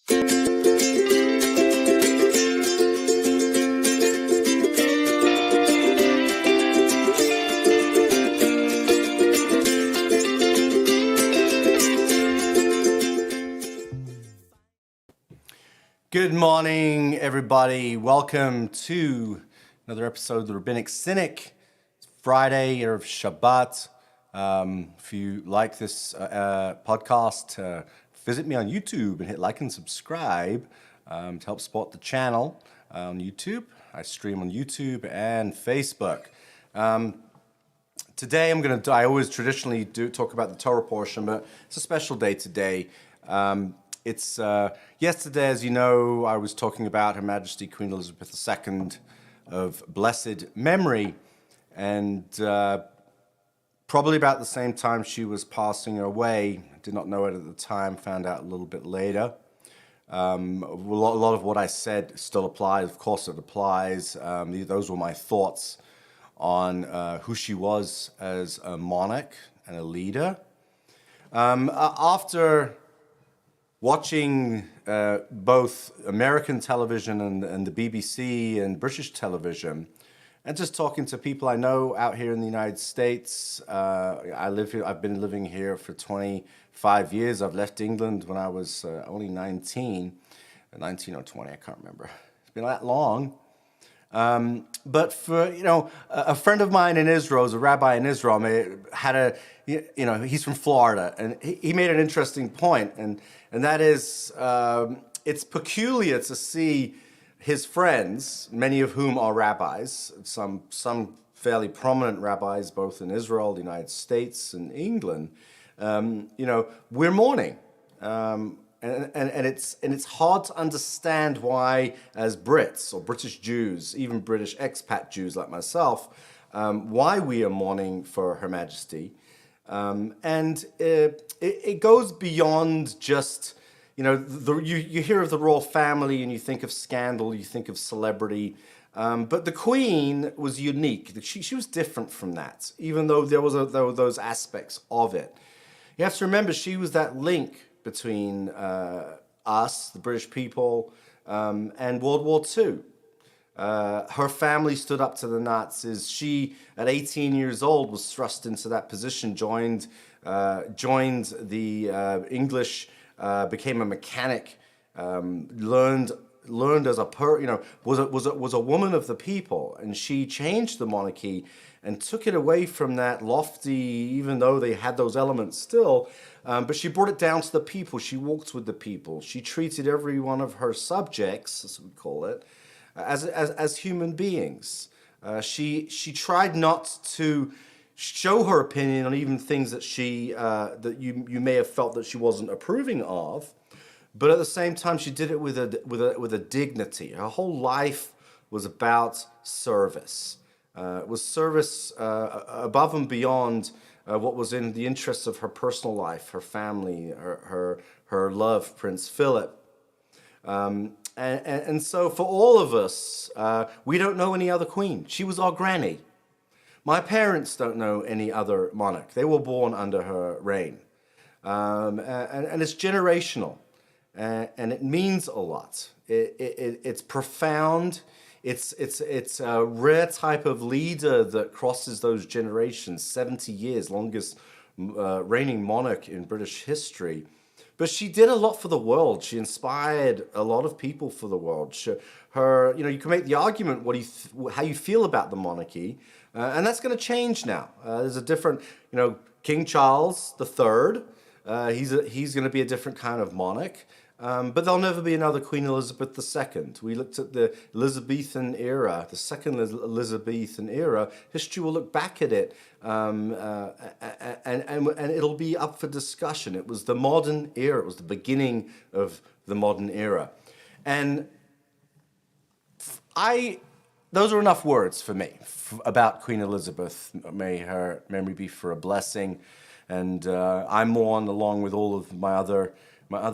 Good morning, everybody. Welcome to another episode of the Rabbinic Cynic. It's Friday of Shabbat. If you like this podcast, visit me on YouTube and hit like and subscribe to help support the channel on YouTube. I stream on YouTube and Facebook. Today I always traditionally talk about the Torah portion, but it's a special day today. It's yesterday, as you know, I was talking about Her Majesty Queen Elizabeth II of blessed memory, and probably about the same time she was passing away. I did not know it at the time, found out a little bit later. A lot of what I said still applies. Of course it applies. Those were my thoughts on who she was as a monarch and a leader. After watching both American television and the BBC and British television, and just talking to people I know out here in the United States. I've been living here for 25 years. I've left England when I was only 19 or 20, I can't remember. It's been that long. But for, a friend of mine in Israel, is a rabbi in Israel, he's from Florida, and he made an interesting point, and that is, it's peculiar to see his friends, many of whom are rabbis, some fairly prominent rabbis, both in Israel, the United States, and England. We're mourning. And it's hard to understand why, as Brits or British Jews, even British expat Jews like myself, why we are mourning for Her Majesty. And it goes beyond just, you hear of the royal family and you think of scandal, you think of celebrity. But the Queen was unique. She was different from that, even though there were those aspects of it. You have to remember, she was that link between us, the British people, and World War II. Her family stood up to the Nazis. She, at 18 years old, was thrust into that position, joined the English, became a mechanic, learned as was a woman of the people, and she changed the monarchy and took it away from that lofty, even though they had those elements still, but she brought it down to the people. She walked with the people. She treated every one of her subjects, as we call it, as human beings. She tried not to show her opinion on even things that that you may have felt that she wasn't approving of, but at the same time she did it with a dignity. Her whole life was about service. It was service above and beyond what was in the interests of her personal life, her family, her love, Prince Philip. And so for all of us, we don't know any other queen. She was our granny. My parents don't know any other monarch. They were born under her reign. And it's generational, and it means a lot. It's profound. It's a rare type of leader that crosses those generations, 70 years, longest reigning monarch in British history. But she did a lot for the world. She inspired a lot of people for the world. You can make the argument how you feel about the monarchy, and that's going to change now. There's a different, King Charles III. He's going to be a different kind of monarch. But there'll never be another Queen Elizabeth II. We looked at the Elizabethan era, the second Elizabethan era. History will look back at it, and it'll be up for discussion. It was the modern era. It was the beginning of the modern era. And those are enough words for me about Queen Elizabeth. May her memory be for a blessing. And I mourn along with all of my other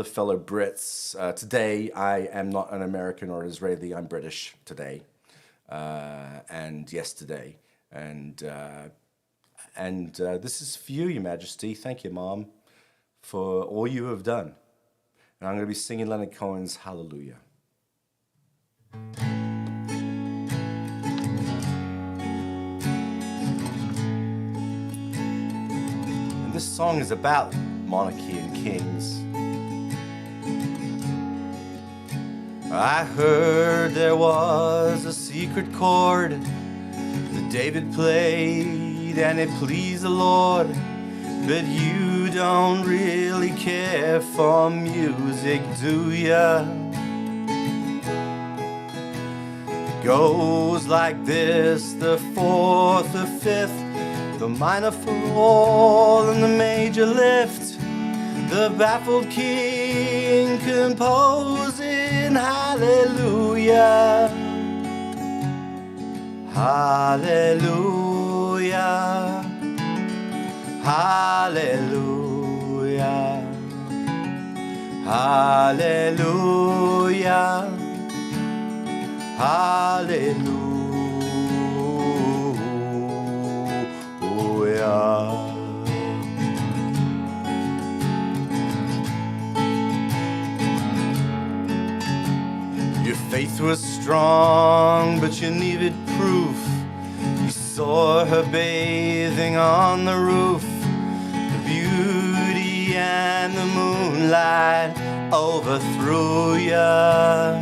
fellow Brits. Today, I am not an American or Israeli. I'm British today, and yesterday. And this is for you, Your Majesty. Thank you, Mom, for all you have done. And I'm going to be singing Leonard Cohen's Hallelujah. And this song is about monarchy and kings. I heard there was a secret chord that David played and it pleased the Lord, but you don't really care for music, do ya? It goes like this: the fourth, the fifth, the minor fall and the major lift, the baffled king composing hallelujah, hallelujah, hallelujah, hallelujah, hallelujah. Your faith was strong, but you needed proof. You saw her bathing on the roof, the beauty and the moonlight overthrew ya.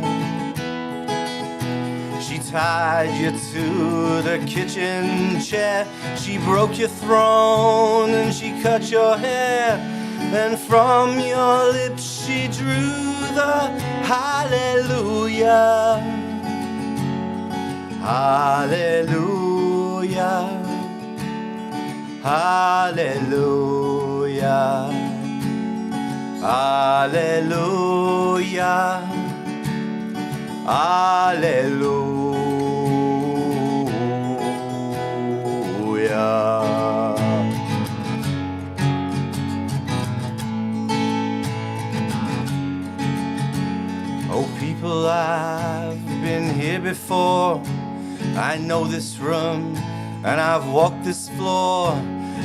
She tied you to the kitchen chair, she broke your throne and she cut your hair, and from your lips she drew the hallelujah, hallelujah, hallelujah, hallelujah, hallelujah. Oh, people, I've been here before. I know this room and I've walked this floor.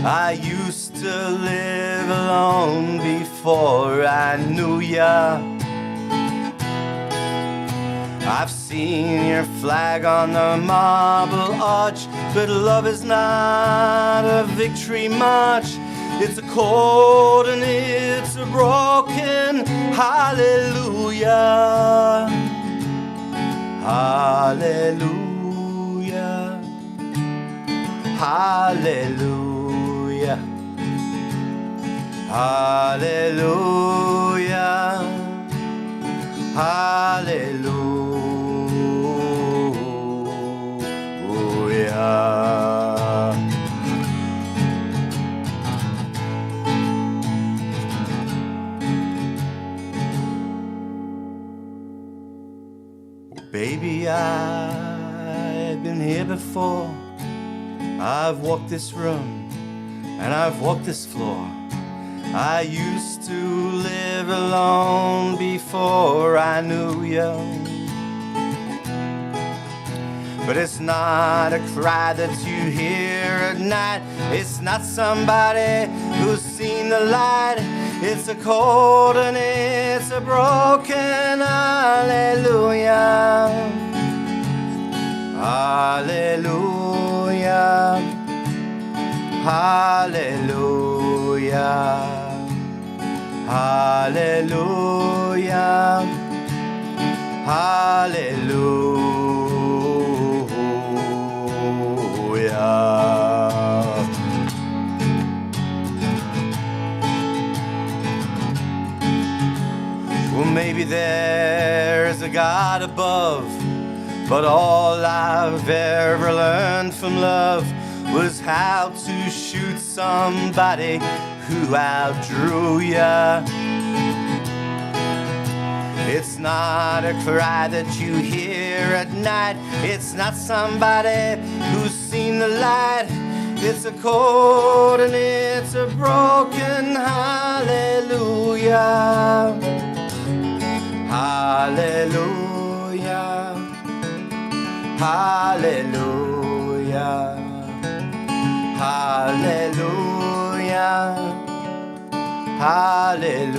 I used to live alone before I knew ya. I've seen your flag on the marble arch, but love is not a victory march. It's a chord and it's a broken hallelujah, hallelujah, hallelujah, hallelujah, hallelujah. Baby, I've been here before. I've walked this room and I've walked this floor. I used to live alone before I knew you. But it's not a cry that you hear at night. It's not somebody who's seen the light. It's a chord and it's a broken hallelujah, hallelujah, hallelujah, hallelujah, hallelujah. Well, maybe there's a God above, but all I've ever learned from love was how to shoot somebody who outdrew ya. It's not a cry that you hear at night. It's not somebody who's seen the light. It's a chord and it's a broken hallelujah, hallelujah, hallelujah, hallelujah, hallelujah.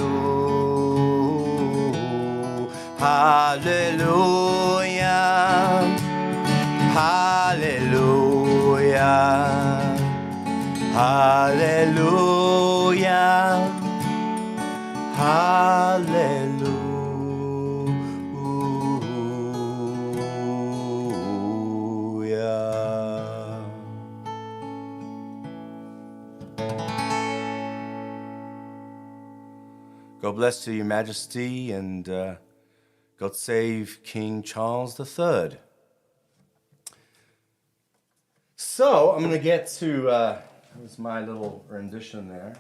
Hallelujah, hallelujah, hallelujah, hallelujah. God bless to you, Majesty, and God save King Charles III. So, I'm going to get to, that was my little rendition there.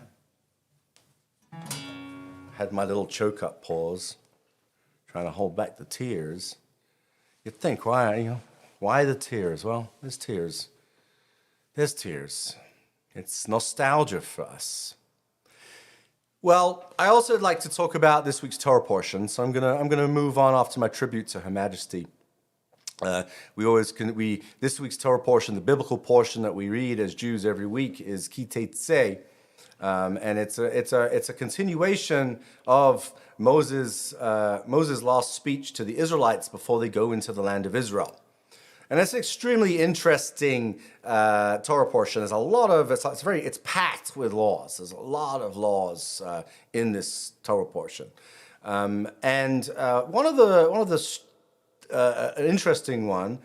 Had my little choke-up pause, trying to hold back the tears. You'd think, why the tears? Well, there's tears. There's tears. It's nostalgia for us. Well, I also would like to talk about this week's Torah portion, so I'm gonna move on after my tribute to Her Majesty. This week's Torah portion, the biblical portion that we read as Jews every week, is Ki Teitzei, and it's a continuation of Moses' last speech to the Israelites before they go into the land of Israel. And it's an extremely interesting Torah portion. There's a lot of it's packed with laws. There's a lot of laws in this Torah portion, and one of the an interesting one.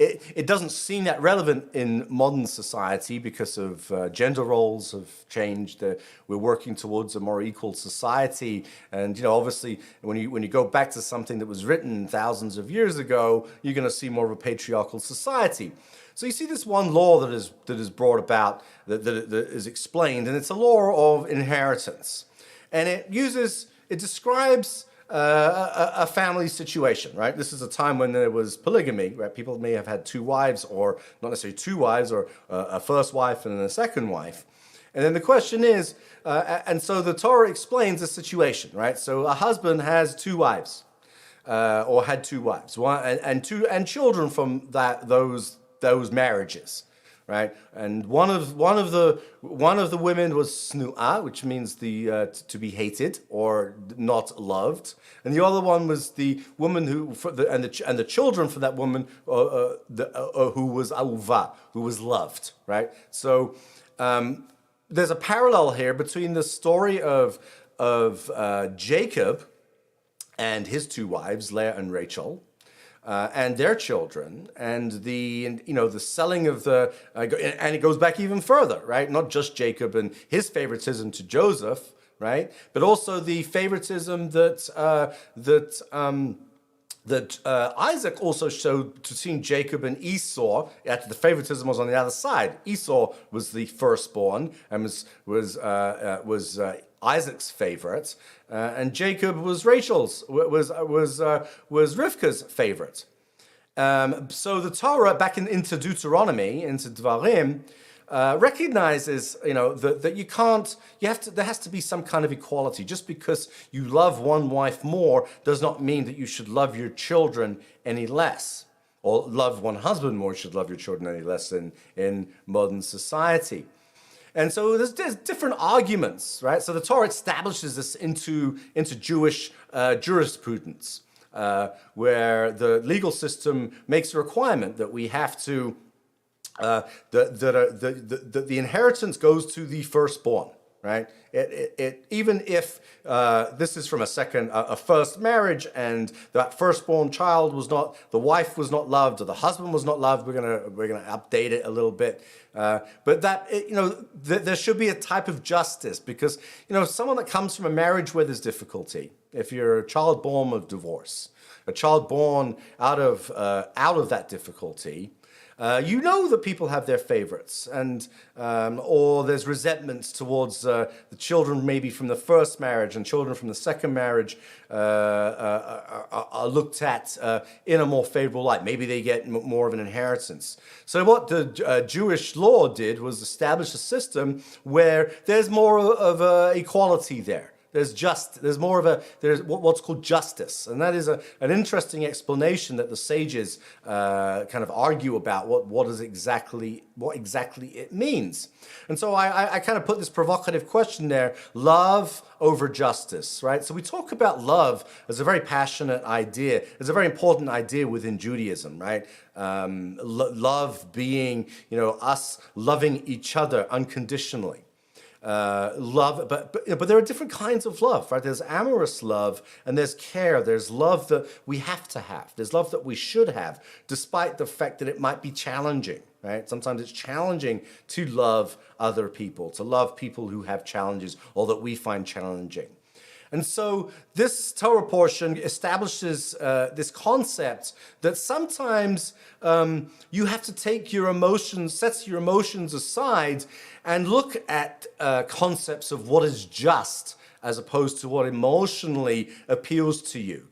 It doesn't seem that relevant in modern society because of gender roles have changed. We're working towards a more equal society, and obviously, when you go back to something that was written thousands of years ago, you're going to see more of a patriarchal society. So you see this one law that is brought about that is explained, and it's a law of inheritance, and it describes a family situation, right? This is a time when there was polygamy, right? People may have had two wives, or not necessarily two wives, or a first wife and then a second wife. And then the question is, and so the Torah explains the situation, right? So a husband has two wives, or had two wives, and children from those marriages. Right, and one of the women was snu'ah, which means to be hated or not loved, and the other one was the woman and the children for that woman who was ahuvah, who was loved. Right, so there's a parallel here between the story of Jacob and his two wives, Leah and Rachel. And their children, and the selling of and it goes back even further, right? Not just Jacob and his favoritism to Joseph, right? But also the favoritism that Isaac also showed to seeing Jacob and Esau. The favoritism was on the other side. Esau was the firstborn and was Isaac's favorite, and Jacob was Rivka's favorite. So the Torah, back into Deuteronomy, into Dvarim, recognizes that you can't. There has to be some kind of equality. Just because you love one wife more does not mean that you should love your children any less, or love one husband more should love your children any less in modern society. And so there's different arguments, right? So the Torah establishes this into Jewish jurisprudence, where the legal system makes a requirement that we have to the inheritance goes to the firstborn, right? Even if this is from a first marriage, and that firstborn child the wife was not loved, or the husband was not loved, we're gonna update it a little bit. But there should be a type of justice, because someone that comes from a marriage where there's difficulty, if you're a child born of divorce, a child born out of that difficulty. That people have their favorites, and or there's resentments towards the children maybe from the first marriage, and children from the second marriage are looked at in a more favorable light. Maybe they get more of an inheritance. So what the Jewish law did was establish a system where there's more of equality there. There's more of there's what's called justice, and that is an interesting explanation that the sages kind of argue about what exactly it means. And so I kind of put this provocative question there: love over justice, right? So we talk about love as a very passionate idea, as a very important idea within Judaism, right? Love being, us loving each other unconditionally. Love, but there are different kinds of love, right? There's amorous love and there's care. There's love that we have to have. There's love that we should have, despite the fact that it might be challenging, right? Sometimes it's challenging to love other people, to love people who have challenges or that we find challenging. And so this Torah portion establishes this concept that sometimes you have to take your emotions, set your emotions aside and look at concepts of what is just as opposed to what emotionally appeals to you.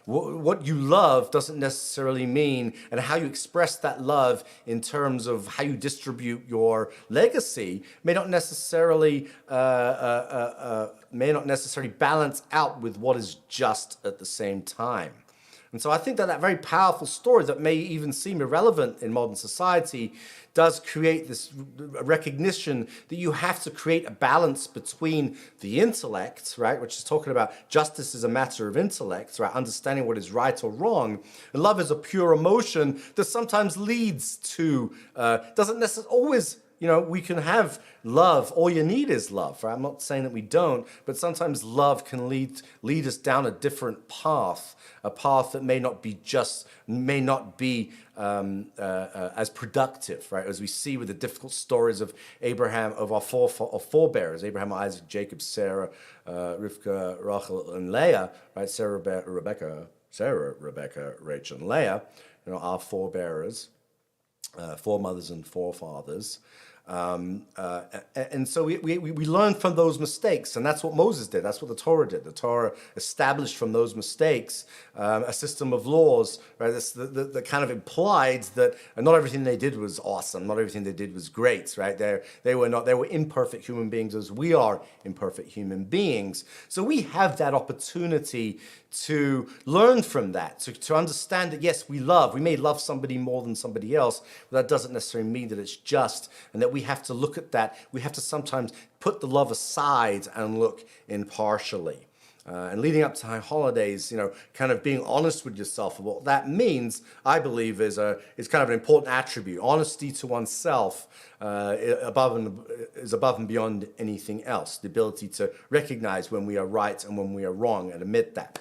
What you love doesn't necessarily mean, and how you express that love in terms of how you distribute your legacy may not necessarily balance out with what is just at the same time. And so I think that very powerful story that may even seem irrelevant in modern society does create this recognition that you have to create a balance between the intellect, right, which is talking about justice is a matter of intellect, right, understanding what is right or wrong, and love is a pure emotion that sometimes leads to, doesn't necessarily always, we can have love. All you need is love, right? I'm not saying that we don't, but sometimes love can lead us down a different path, a path that may not be as productive, right? As we see with the difficult stories of Abraham, of our forebears, Abraham, Isaac, Jacob, Sarah, Rivka, Rachel, and Leah, right? Sarah, Rebecca, Rachel, and Leah, our forebearers, foremothers and forefathers. And so we learn from those mistakes, and that's what Moses did. That's what the Torah did. The Torah established from those mistakes a system of laws, right? That kind of implied that not everything they did was awesome. Not everything they did was great, right? They were imperfect human beings as we are imperfect human beings. So we have that opportunity to learn from that, to understand that, yes, we may love somebody more than somebody else, but that doesn't necessarily mean that it's just, and that we have to look at that. We have to sometimes put the love aside and look impartially. And leading up to high holidays, kind of being honest with yourself about what that means, I believe, is kind of an important attribute. Honesty to oneself is above and beyond anything else. The ability to recognize when we are right and when we are wrong and admit that.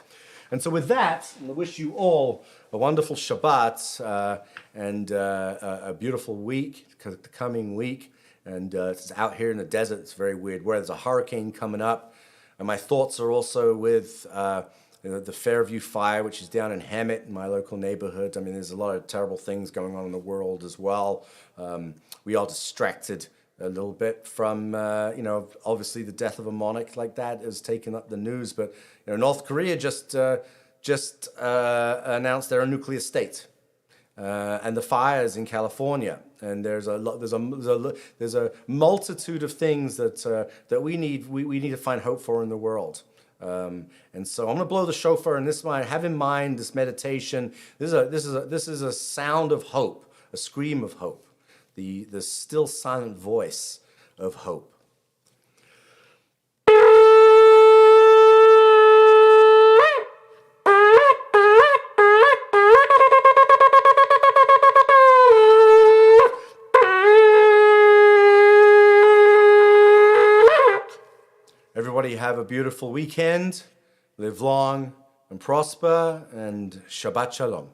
And so with that, I wish you all a wonderful Shabbat and a beautiful week, the coming week. And it's out here in the desert. It's very weird weather. There's a hurricane coming up. And my thoughts are also with the Fairview fire, which is down in Hammett, in my local neighborhood. I mean, there's a lot of terrible things going on in the world as well. We are distracted a little bit from, obviously the death of a monarch like that has taken up the news. But North Korea just announced they're a nuclear state, and the fires in California. And there's a multitude of things that we need to find hope for in the world. And so I'm going to blow the shofar, and have in mind this meditation. This is a sound of hope, a scream of hope, the still silent voice of hope. Everybody have a beautiful weekend, live long and prosper, and Shabbat Shalom.